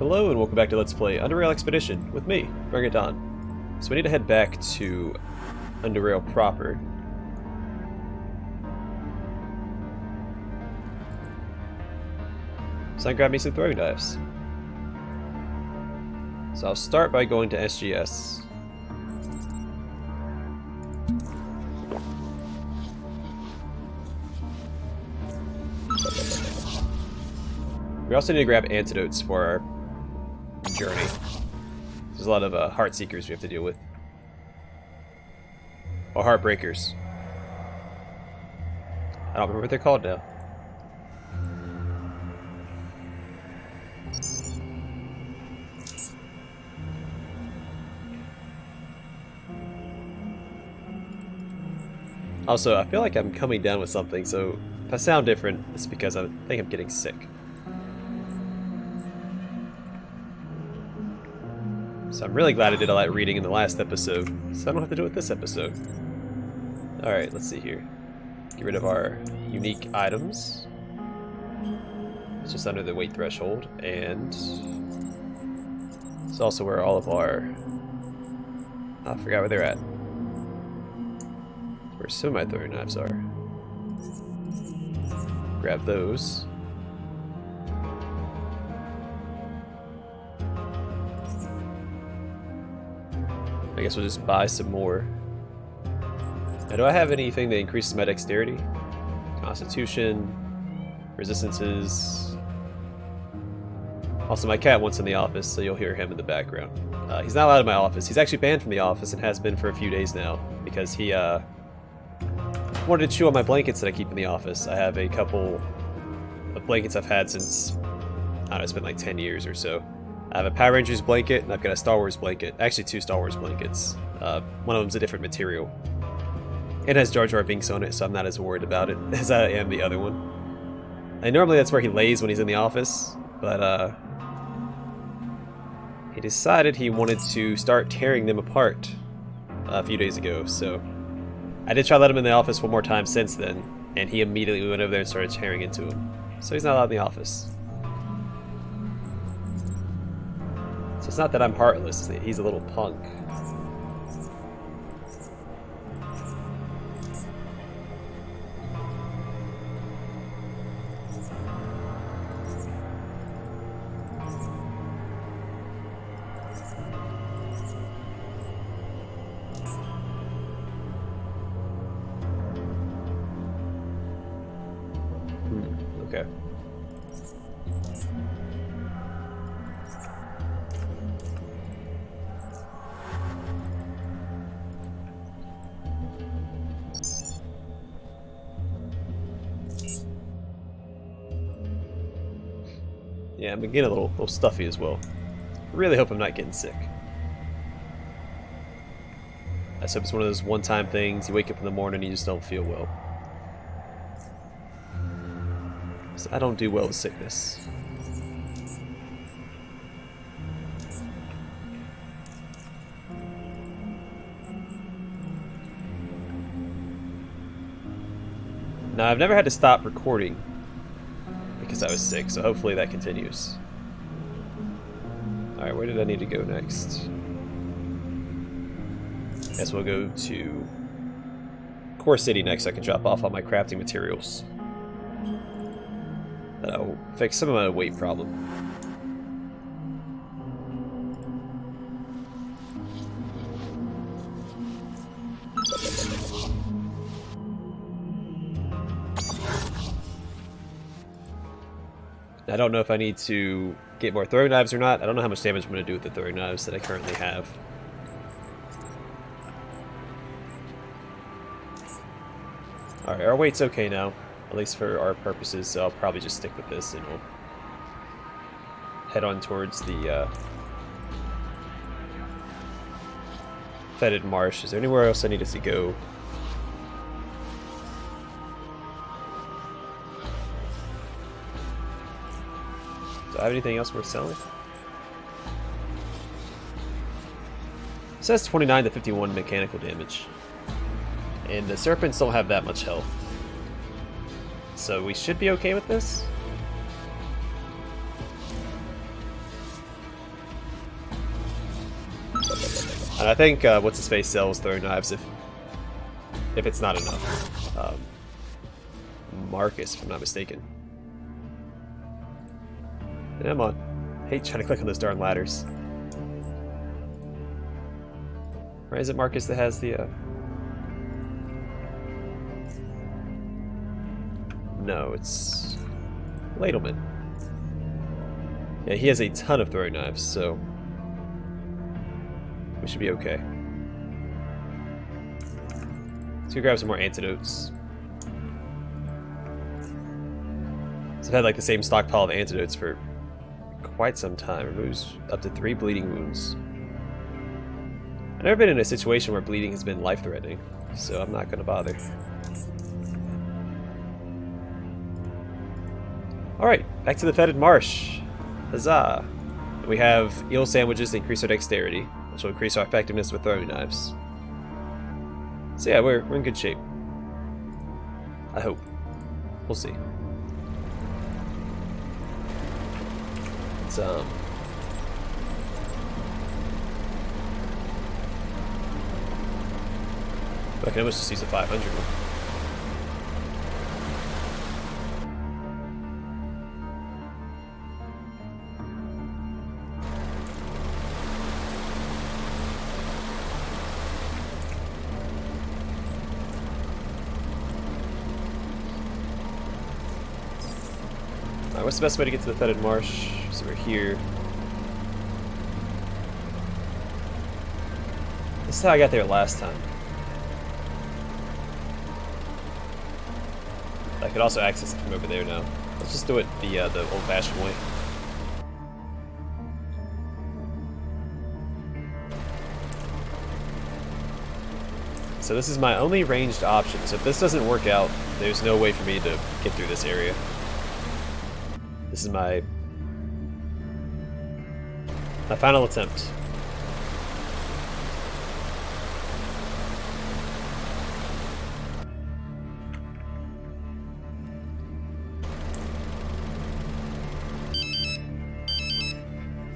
Hello and welcome back to Let's Play UnderRail Expedition with me, BringItDon. So we need to head back to UnderRail proper. So I grab me some throwing knives. So I'll start by going to SGS. We also need to grab antidotes for our journey. There's a lot of heart seekers we have to deal with. Or heartbreakers. I don't remember what they're called now. Also, I feel like I'm coming down with something, so if I sound different, it's because I think I'm getting sick. So I'm really glad I did all that reading in the last episode, so I don't have to do it this episode. Alright, let's see here. Get rid of our unique items. It's just under the weight threshold, and it's also where all of our... I forgot where they're at. Where some of my throwing knives are. Grab those. I guess we'll just buy some more. Now, do I have anything that increases my dexterity? Constitution, resistances. Also, my cat wants in the office, so you'll hear him in the background. He's not allowed in my office. He's actually banned from the office and has been for a few days now because he wanted to chew on my blankets that I keep in the office. I have a couple of blankets I've had since, I don't know, it's been like 10 years or so. I have a Power Rangers blanket, and I've got a Star Wars blanket. Actually, two Star Wars blankets. One of them's a different material. It has Jar Jar Binks on it, so I'm not as worried about it as I am the other one. And normally that's where he lays when he's in the office, but he decided he wanted to start tearing them apart a few days ago, so I did try to let him in the office one more time since then, and he immediately went over there and started tearing into him. So he's not allowed in the office. So it's not that I'm heartless, it's that he's a little punk. Okay. Yeah, I'm getting a little stuffy as well. I really hope I'm not getting sick. I just hope it's one of those one-time things. You wake up in the morning and you just don't feel well. So I don't do well with sickness. Now, I've never had to stop recording because I was sick, so hopefully that continues. Alright, where did I need to go next? Guess we'll go to Core City next so I can drop off all my crafting materials. That'll fix some of my weight problem. I don't know if I need to get more throwing knives or not. I don't know how much damage I'm going to do with the throwing knives that I currently have. Alright, our weight's okay now, at least for our purposes, so I'll probably just stick with this and we'll head on towards the Fetid Marsh. Is there anywhere else I need us to go? Do I have anything else worth selling? It says 29 to 51 mechanical damage. And the serpents don't have that much health. So we should be okay with this. And I think what's his face sells throwing knives if it's not enough. Marcus, if I'm not mistaken. And I'm on. I hate trying to click on those darn ladders. Right, is it Marcus that has the No, it's Ladleman. Yeah, he has a ton of throwing knives, so we should be okay. Let's go grab some more antidotes. So I've had like the same stockpile of antidotes for quite some time. Removes up to 3 bleeding wounds. I've never been in a situation where bleeding has been life-threatening, so I'm not going to bother. Alright, back to the Fetid Marsh. Huzzah! We have eel sandwiches that increase our dexterity, which will increase our effectiveness with throwing knives. So yeah, we're in good shape. I hope. We'll see. It's I can almost just use a 500 one. Alright, what's the best way to get to the Fetid Marsh? So we're here. This is how I got there last time. I could also access it from over there now. Let's just do it the old-fashioned way. So this is my only ranged option. So if this doesn't work out, there's no way for me to get through this area. This is my final attempt.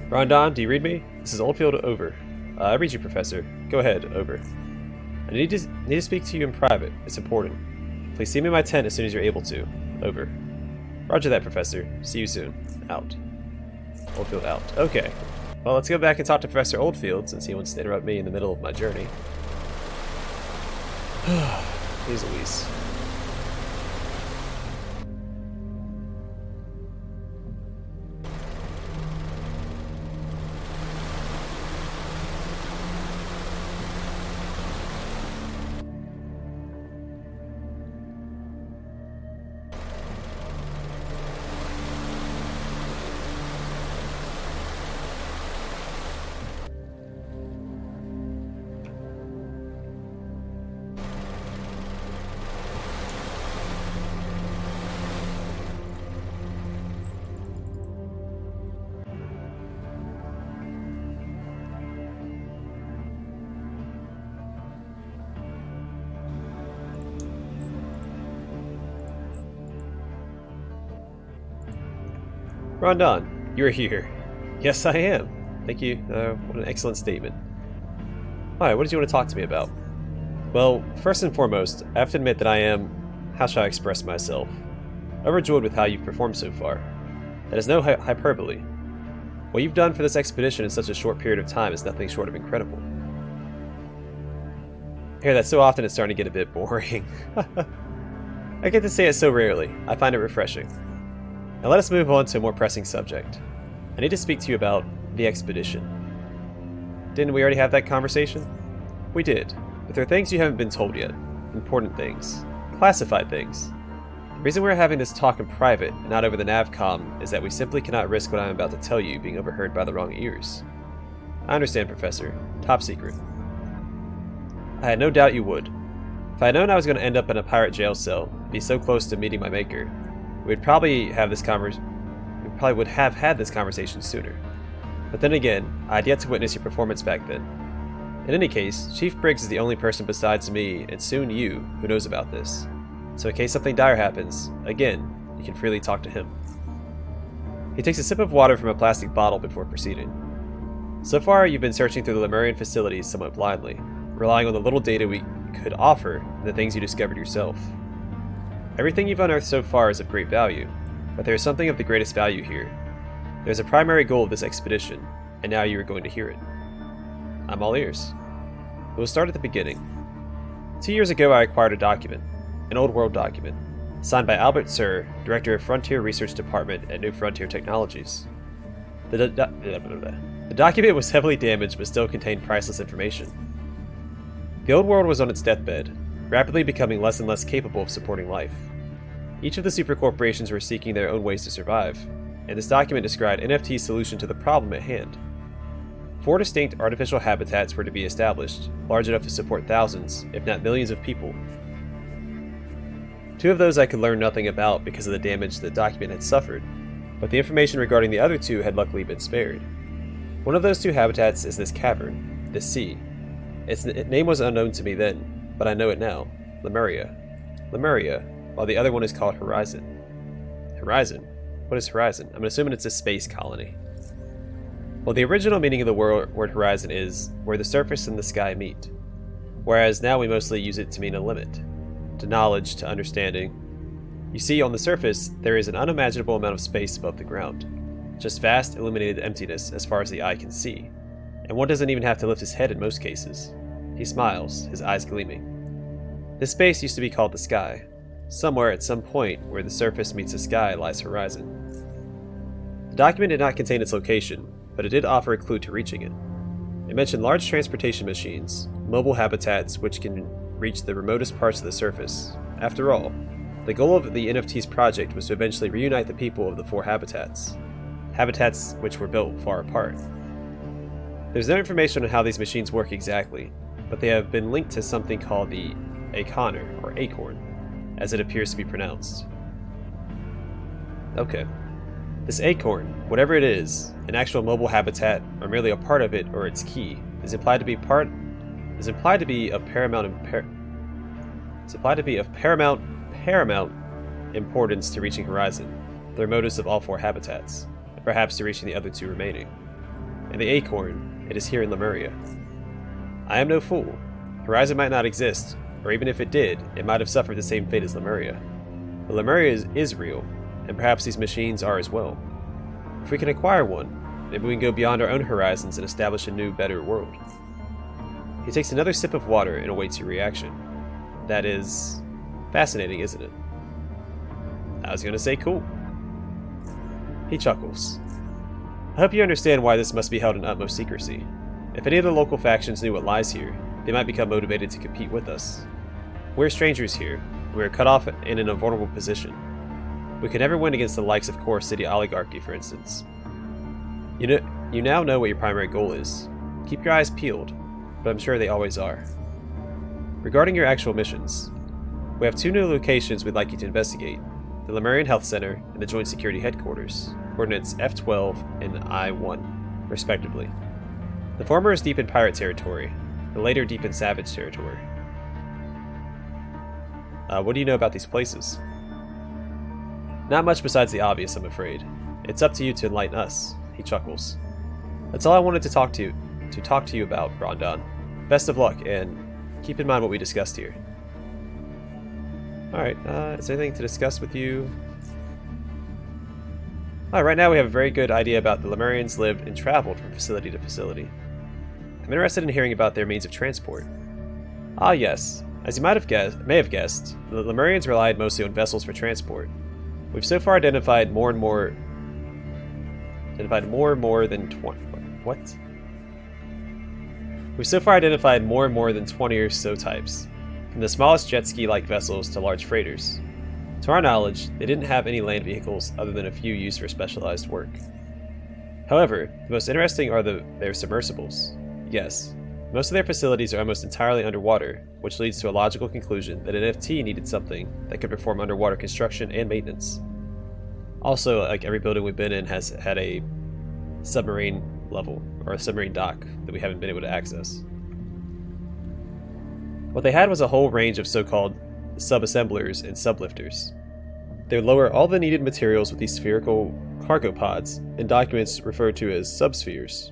Rondon, do you read me? This is Oldfield, over. I read you, Professor. Go ahead, over. I need to speak to you in private. It's important. Please see me in my tent as soon as you're able to. Over. Roger that, Professor. See you soon. Out. Oldfield out. Okay. Well, let's go back and talk to Professor Oldfield since he wants to interrupt me in the middle of my journey. Please, Louise. Rondon, you're here. Yes, I am. Thank you. What an excellent statement. Alright, what did you want to talk to me about? Well, first and foremost, I have to admit that I am, how shall I express myself, overjoyed with how you've performed so far. That is no hyperbole. What you've done for this expedition in such a short period of time is nothing short of incredible. I hear that so often it's starting to get a bit boring. I get to say it so rarely. I find it refreshing. Now let us move on to a more pressing subject. I need to speak to you about the expedition. Didn't we already have that conversation? We did, but there are things you haven't been told yet. Important things. Classified things. The reason we're having this talk in private and not over the navcom is that we simply cannot risk what I'm about to tell you being overheard by the wrong ears. I understand, Professor. Top secret. I had no doubt you would. If I had known I was going to end up in a pirate jail cell, be so close to meeting my maker, we'd probably have this would have had this conversation sooner. But then again, I had yet to witness your performance back then. In any case, Chief Briggs is the only person besides me, and soon you, who knows about this. So in case something dire happens, again, you can freely talk to him. He takes a sip of water from a plastic bottle before proceeding. So far, you've been searching through the Lemurian facilities somewhat blindly, relying on the little data we could offer and the things you discovered yourself. Everything you've unearthed so far is of great value, but there is something of the greatest value here. There's a primary goal of this expedition, and now you are going to hear it. I'm all ears. We'll start at the beginning. 2 years ago, I acquired a document, an old world document, signed by Albert Sir, Director of Frontier Research Department at New Frontier Technologies. The document was heavily damaged but still contained priceless information. The old world was on its deathbed, rapidly becoming less and less capable of supporting life. Each of the supercorporations were seeking their own ways to survive, and this document described NFT's solution to the problem at hand. 4 distinct artificial habitats were to be established, large enough to support thousands, if not millions of people. 2 of those I could learn nothing about because of the damage the document had suffered, but the information regarding the other 2 had luckily been spared. One of those 2 habitats is this cavern, this sea. Its name was unknown to me then, but I know it now. Lemuria, while the other one is called Horizon. Horizon? What is Horizon? I'm assuming it's a space colony. Well, the original meaning of the word horizon is where the surface and the sky meet, whereas now we mostly use it to mean a limit, to knowledge, to understanding. You see, on the surface, there is an unimaginable amount of space above the ground, just vast, illuminated emptiness as far as the eye can see, and one doesn't even have to lift his head in most cases. He smiles, his eyes gleaming. This space used to be called the sky. Somewhere at some point where the surface meets the sky lies Horizon. The document did not contain its location, but it did offer a clue to reaching it. It mentioned large transportation machines, mobile habitats which can reach the remotest parts of the surface. After all, the goal of the NFT's project was to eventually reunite the people of the 4 habitats which were built far apart. There's no information on how these machines work exactly, but they have been linked to something called the Acorn, or Acorn, as it appears to be pronounced. Okay. This Acorn, whatever it is, an actual mobile habitat, or merely a part of it, or its key, is implied to be of paramount importance to reaching Horizon, the remotest of all 4 habitats, and perhaps to reaching the other 2 remaining. And the Acorn, it is here in Lemuria. I am no fool. Horizon might not exist, or even if it did, it might have suffered the same fate as Lemuria. But Lemuria is real, and perhaps these machines are as well. If we can acquire one, maybe we can go beyond our own horizons and establish a new, better world. He takes another sip of water and awaits your reaction. That is fascinating, isn't it? I was gonna say cool. He chuckles. I hope you understand why this must be held in utmost secrecy. If any of the local factions knew what lies here, they might become motivated to compete with us. We're strangers here. We are cut off in an vulnerable position. We could never win against the likes of Core City oligarchy, for instance. You now know what your primary goal is. Keep your eyes peeled, but I'm sure they always are. Regarding your actual missions, we have 2 new locations we'd like you to investigate: the Lemurian Health Center and the Joint Security Headquarters, coordinates F12 and I-1, respectively. The former is deep in pirate territory, the later deep in savage territory. What do you know about these places? Not much besides the obvious, I'm afraid. It's up to you to enlighten us, he chuckles. That's all I wanted to talk to you about, BringItDon. Best of luck, and keep in mind what we discussed here. Alright, is there anything to discuss with you? Right now we have a very good idea about the Lemurians lived and traveled from facility to facility. I'm interested in hearing about their means of transport. Ah yes, as you may have guessed, the Lemurians relied mostly on vessels for transport. We've so far identified more than 20 or so types, from the smallest jet ski-like vessels to large freighters. To our knowledge, they didn't have any land vehicles other than a few used for specialized work. However, the most interesting are their submersibles. Yes, most of their facilities are almost entirely underwater, which leads to a logical conclusion that an NFT needed something that could perform underwater construction and maintenance. Also, like every building we've been in has had a submarine level, or a submarine dock, that we haven't been able to access. What they had was a whole range of so-called sub-assemblers and sublifters. They would lower all the needed materials with these spherical cargo pods, and documents referred to as subspheres.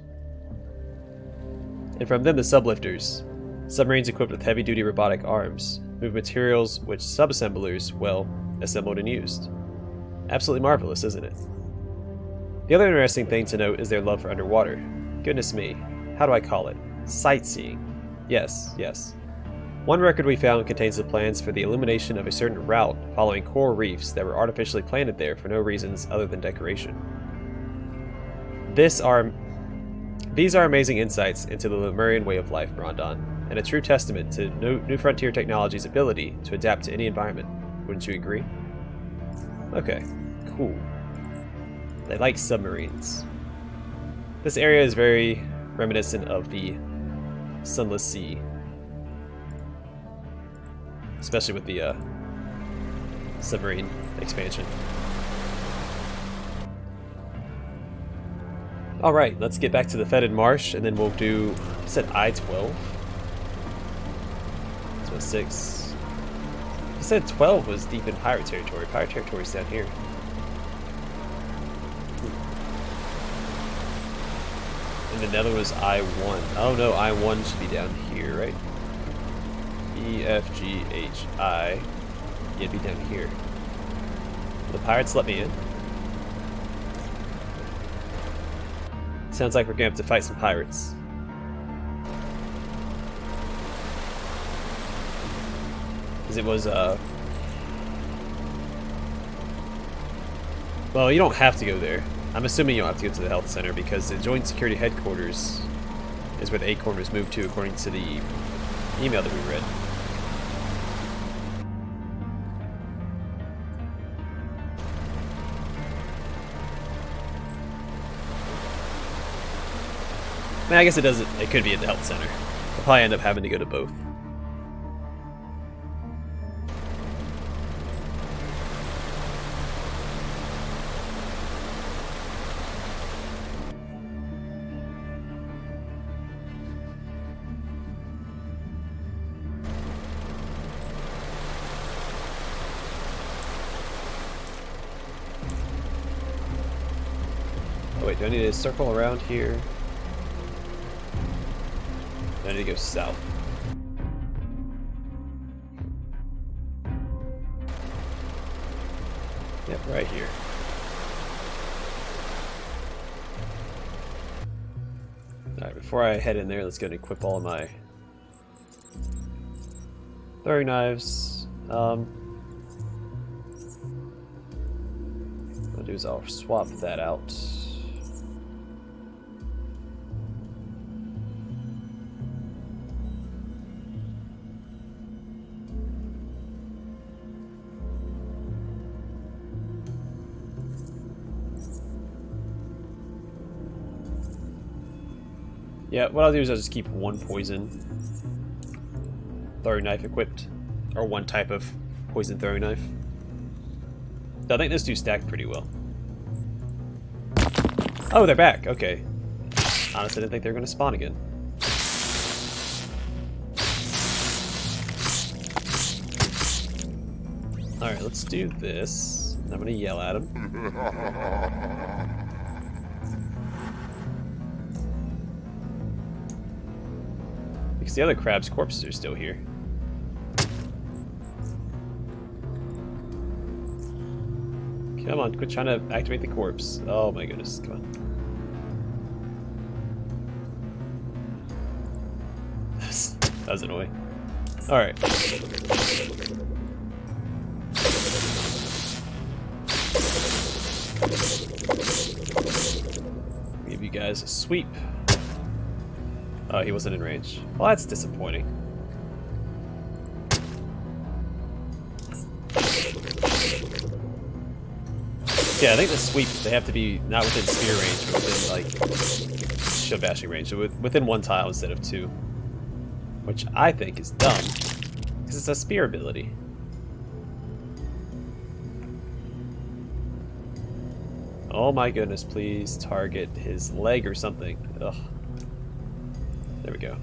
And from them the sublifters. Submarines equipped with heavy-duty robotic arms. Move materials which subassemblers, well, assembled and used. Absolutely marvelous, isn't it? The other interesting thing to note is their love for underwater. Goodness me, how do I call it? Sightseeing. Yes, yes. One record we found contains the plans for the illumination of a certain route following coral reefs that were artificially planted there for no reasons other than decoration. These are amazing insights into the Lemurian way of life, BringItDon, and a true testament to New Frontier Technology's ability to adapt to any environment. Wouldn't you agree? Okay, cool. They like submarines. This area is very reminiscent of the Sunless Sea. Especially with the submarine expansion. Alright, let's get back to the Fetid Marsh, and then we'll do, I said I-12? So 6. He said 12 was deep in pirate territory. Pirate territory is down here. And then the other was I-1. Oh no, I-1 should be down here, right? E, F, G, H, I. Yeah, it'd be down here. Will the pirates let me in? Sounds like we're gonna have to fight some pirates. Because it was, well, you don't have to go there. I'm assuming you don't have to go to the health center because the Joint Security Headquarters is where the Acorn was moved to according to the email that we read. I mean, I guess it doesn't. It could be at the health center. We'll probably end up having to go to both. Oh wait, do I need to circle around here? I need to go south. Yep, right here. Alright, before I head in there, let's go and equip all of my throwing knives. What I'll do is I'll swap that out. Yeah, what I'll do is I'll just keep one poison throwing knife equipped, or one type of poison throwing knife. I think those two stack pretty well. Oh, they're back. Okay. Honestly, I didn't think they were going to spawn again. Alright, let's do this. I'm going to yell at him. Because the other crab's corpses are still here. Come on, quit trying to activate the corpse. Oh my goodness, come on. That was annoying. Alright. Give you guys a sweep. Oh, he wasn't in range. Well, that's disappointing. Yeah, I think the sweep, they have to be not within spear range, but within, like, shield bashing range. So within one tile instead of two. Which I think is dumb, because it's a spear ability. Oh my goodness, please target his leg or something. Ugh. There we go.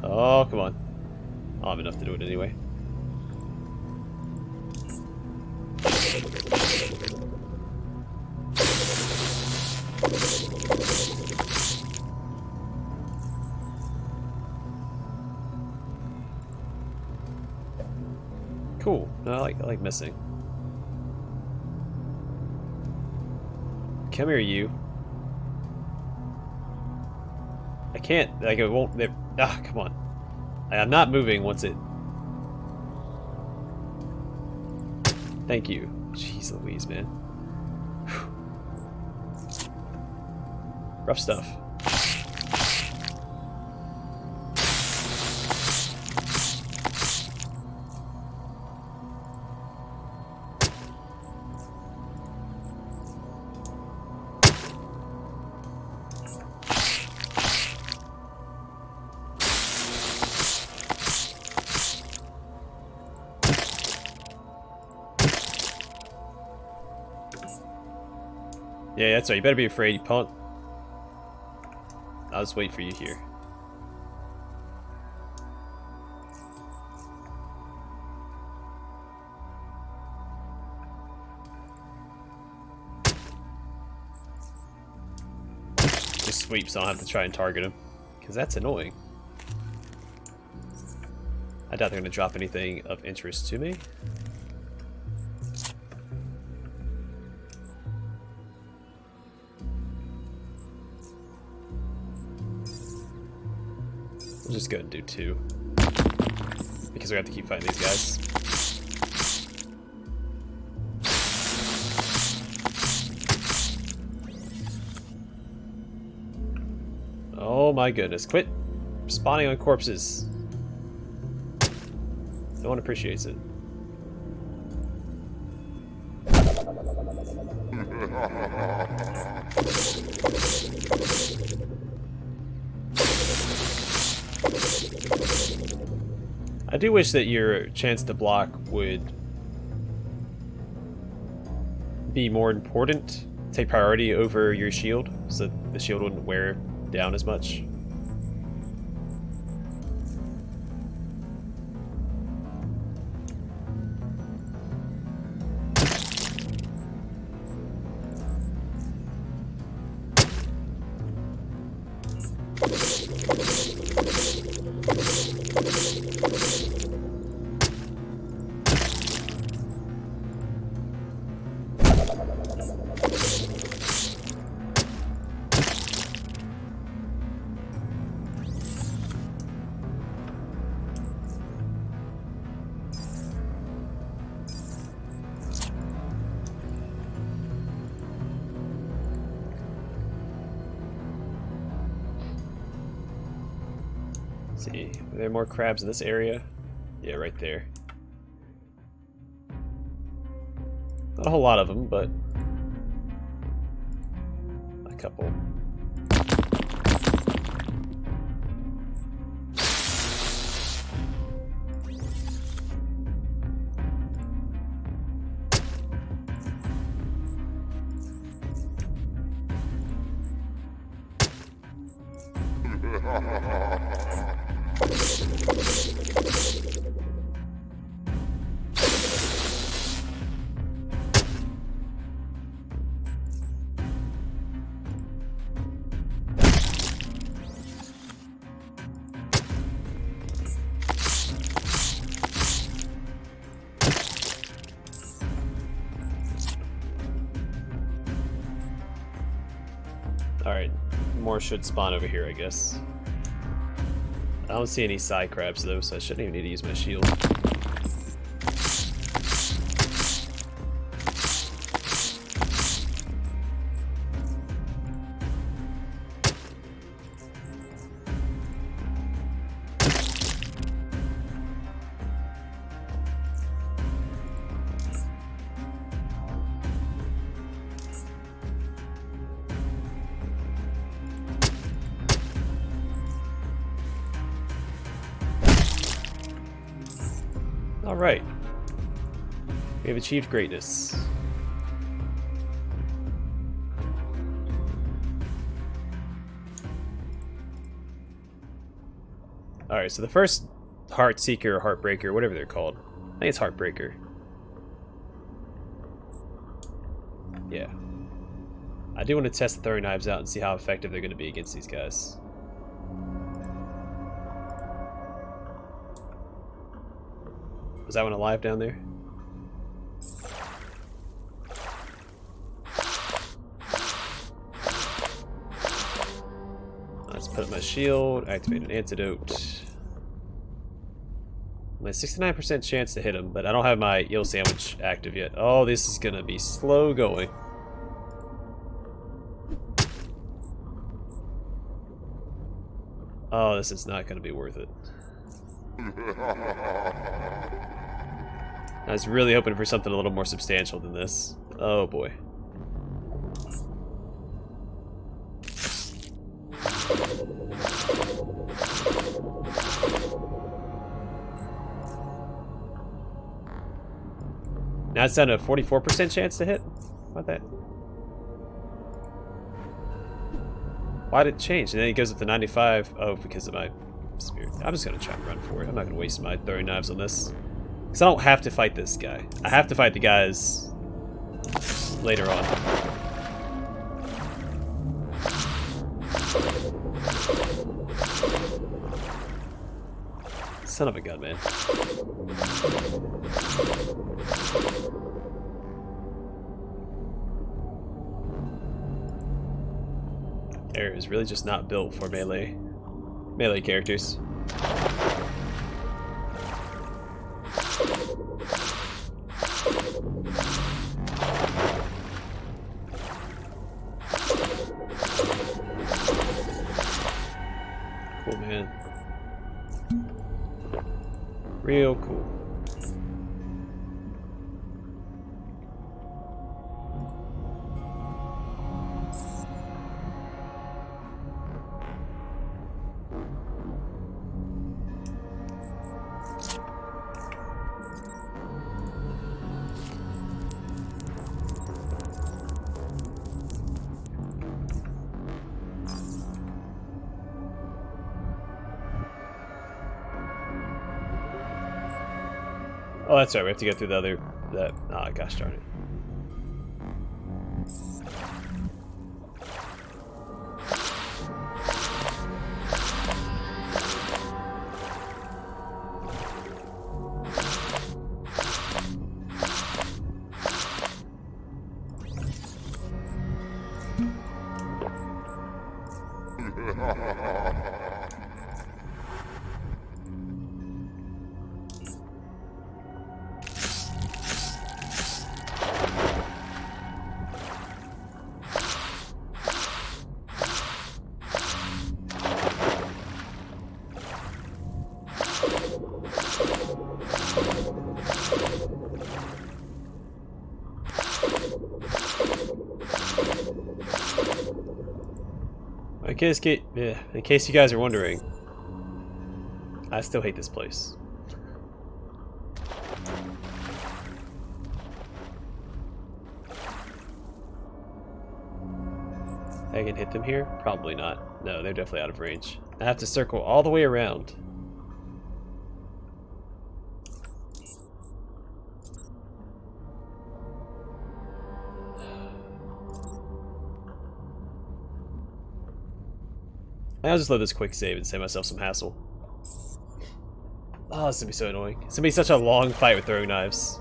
Oh, come on. I'll have enough to do it anyway. Cool. No, I like missing. Come here, you. I can't. Like it won't. Ah, come on. I'm not moving once it. Thank you. Jeez Louise, man. Whew. Rough stuff. Yeah, that's right. You better be afraid, you punk. I'll just wait for you here. Just sweep so I don't have to try and target him. Because that's annoying. I doubt they're going to drop anything of interest to me. We'll just go and do 2. Because we have to keep fighting these guys. Oh my goodness. Quit spawning on corpses. No one appreciates it. I do wish that your chance to block would be more important, take priority over your shield, so that the shield wouldn't wear down as much. See, are there more crabs in this area? Yeah, right there. Not a whole lot of them, but a couple. Alright, more should spawn over here, I guess. I don't see any side crabs though, so I shouldn't even need to use my shield. Alright. We have achieved greatness. Alright, so the first Heart Seeker or Heartbreaker, whatever they're called. I think it's Heartbreaker. Yeah. I do want to test the throwing knives out and see how effective they're going to be against these guys. Was that one alive down there? Let's put up my shield, activate an antidote. My 69% chance to hit him, but I don't have my eel sandwich active yet. Oh, this is gonna be slow going. Oh, this is not gonna be worth it. I was really hoping for something a little more substantial than this. Oh boy. Now it's down to a 44% chance to hit? What that? Why did it change? And then it goes up to 95. Oh, because of my spirit. I'm just gonna try and run for it. I'm not gonna waste my throwing knives on this. Because I don't have to fight this guy. I have to fight the guys later on. Son of a gun, man. Area is really just not built for melee characters. Cool, man. Real cool. Oh, that's right. We have to go through the other. Ah, gosh darn it. In case you guys are wondering, I still hate this place. I can hit them here? Probably not. No, they're definitely out of range. I have to circle all the way around. I'll just let this quick save and save myself some hassle. Oh, this is gonna be so annoying. It's gonna be such a long fight with throwing knives.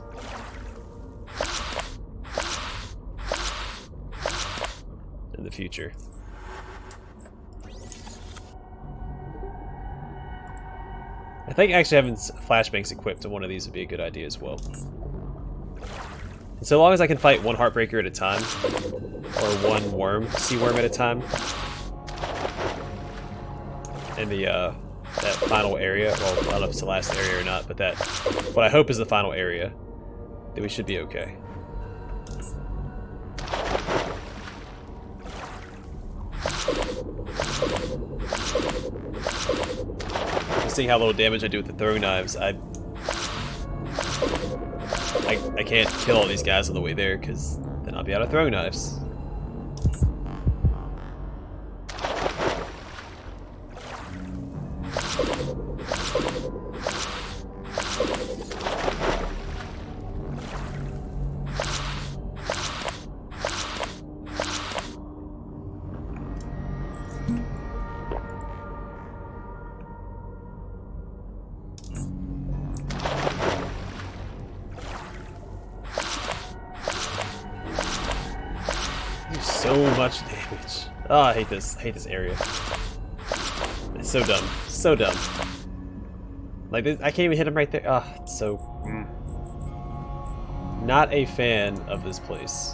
In the future. I think actually having flashbangs equipped on one of these would be a good idea as well. And so long as I can fight one Heartbreaker at a time, or one sea worm at a time, in the that final area. Well, I don't know if it's the last area or not, but that what I hope is the final area. Then we should be okay. Just seeing how little damage I do with the throwing knives, I can't kill all these guys on the way there because then I'll be out of throwing knives. do so much damage. Oh, I hate this. I hate this area. It's so dumb. So dumb. Like, I can't even hit him right there. Ah, oh, it's so... Not a fan of this place.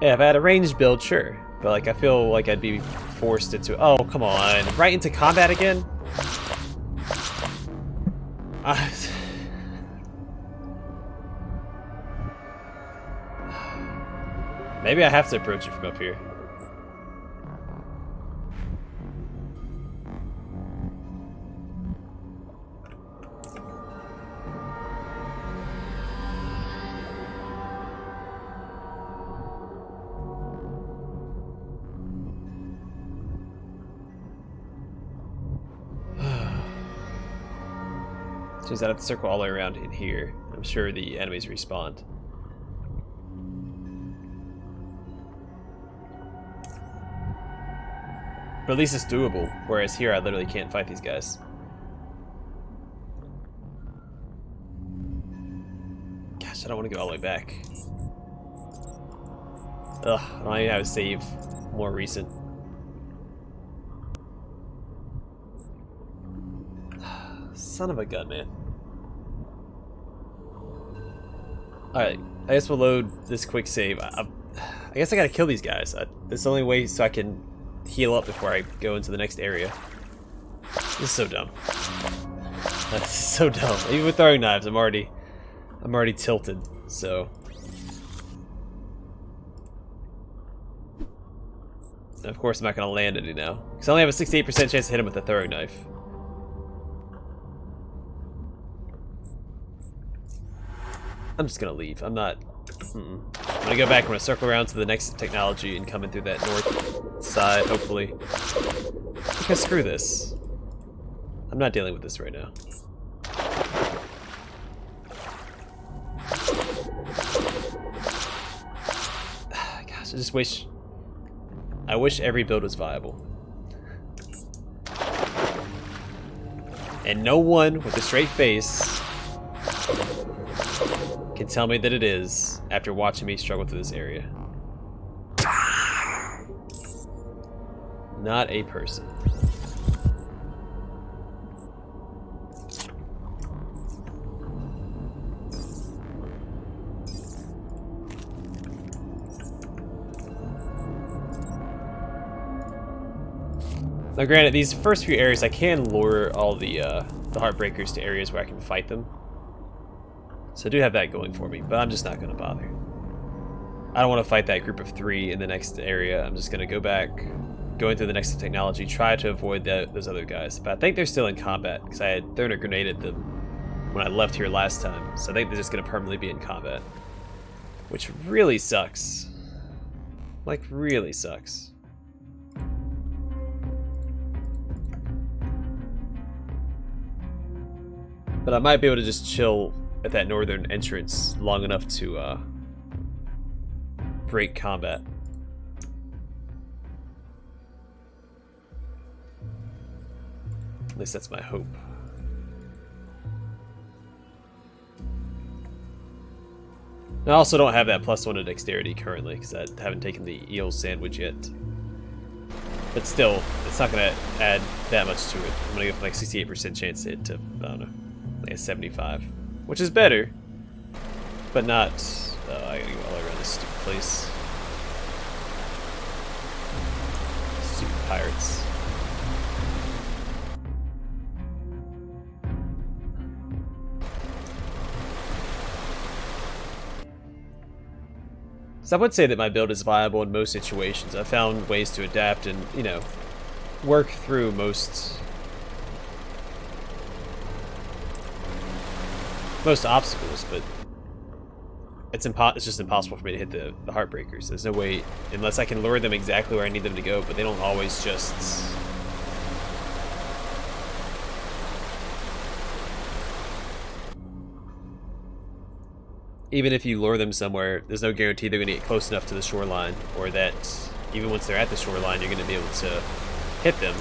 Yeah, if I had a ranged build, sure. But, like, I feel like I'd be forced into... Oh, come on. Right into combat again? Maybe I have to approach it from up here. Since I have to circle all the way around in here, I'm sure the enemies respawn. But at least it's doable, whereas here I literally can't fight these guys. Gosh, I don't want to go all the way back. Ugh, I don't even have a save more recent. Son of a gun, man. Alright, I guess we'll load this quick save. I guess I gotta kill these guys. That's the only way so I can heal up before I go into the next area. This is so dumb. That's so dumb. Even with throwing knives, I'm already tilted, so. And of course I'm not gonna land any now. Because I only have a 68% chance to hit him with a throwing knife. I'm just gonna leave. I'm not. I'm gonna go back. I'm gonna circle around to the next technology and come in through that north side, hopefully. Because screw this. I'm not dealing with this right now. Gosh, I just wish. I wish every build was viable. And no one with a straight face can tell me that it is after watching me struggle through this area. Not a person. Now granted, these first few areas I can lure all the heartbreakers to areas where I can fight them. So I do have that going for me, but I'm just not going to bother. I don't want to fight that group of 3 in the next area. I'm just going to go back, go into the next technology, try to avoid those other guys. But I think they're still in combat, because I had thrown a grenade at them when I left here last time. So I think they're just going to permanently be in combat. Which really sucks. Like, really sucks. But I might be able to just chill at that northern entrance long enough to break combat. At least that's my hope. I also don't have that +1 to dexterity currently because I haven't taken the eel sandwich yet. But still, it's not going to add that much to it. I'm going to go from like 68% chance to hit to, I don't know, like a 75. Which is better, but not... Oh, I gotta go all around this stupid place. Stupid pirates. So I would say that my build is viable in most situations. I've found ways to adapt and, you know, work through most obstacles, but it's just impossible for me to hit the heartbreakers. There's no way, unless I can lure them exactly where I need them to go, but they don't always just... Even if you lure them somewhere, there's no guarantee they're going to get close enough to the shoreline, or that even once they're at the shoreline, you're going to be able to hit them.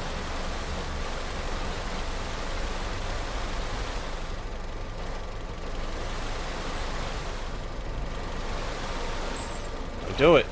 Do it.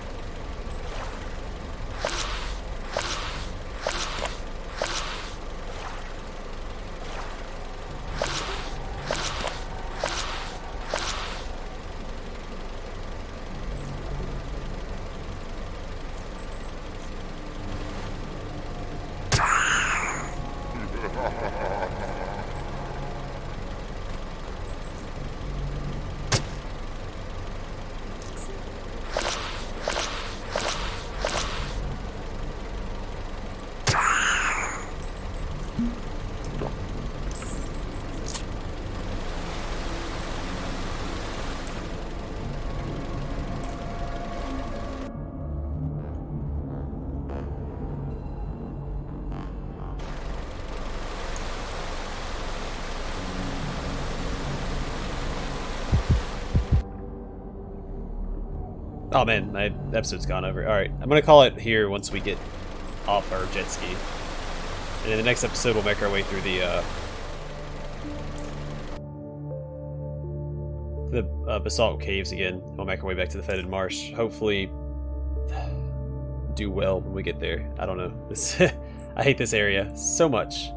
Oh man, my episode's gone over. Alright, I'm gonna call it here once we get off our jet ski. And in the next episode, we'll make our way through the basalt caves again. We'll make our way back to the Fetid Marsh. Hopefully, do well when we get there. I don't know. This I hate this area so much.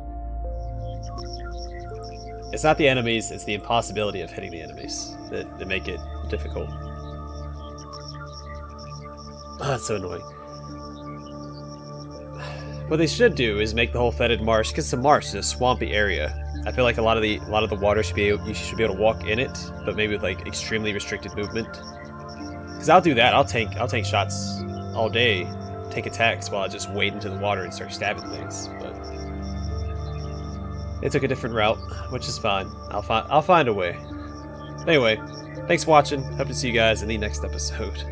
It's not the enemies, it's the impossibility of hitting the enemies that make it difficult. Oh, that's so annoying. What they should do is make the whole Fetid Marsh, because the marsh is a swampy area. I feel like a lot of the water should be you should be able to walk in it, but maybe with like extremely restricted movement. Because I'll do that. I'll tank shots all day, take attacks while I just wade into the water and start stabbing things. But they took a different route, which is fine. I'll find a way. Anyway, thanks for watching. Hope to see you guys in the next episode.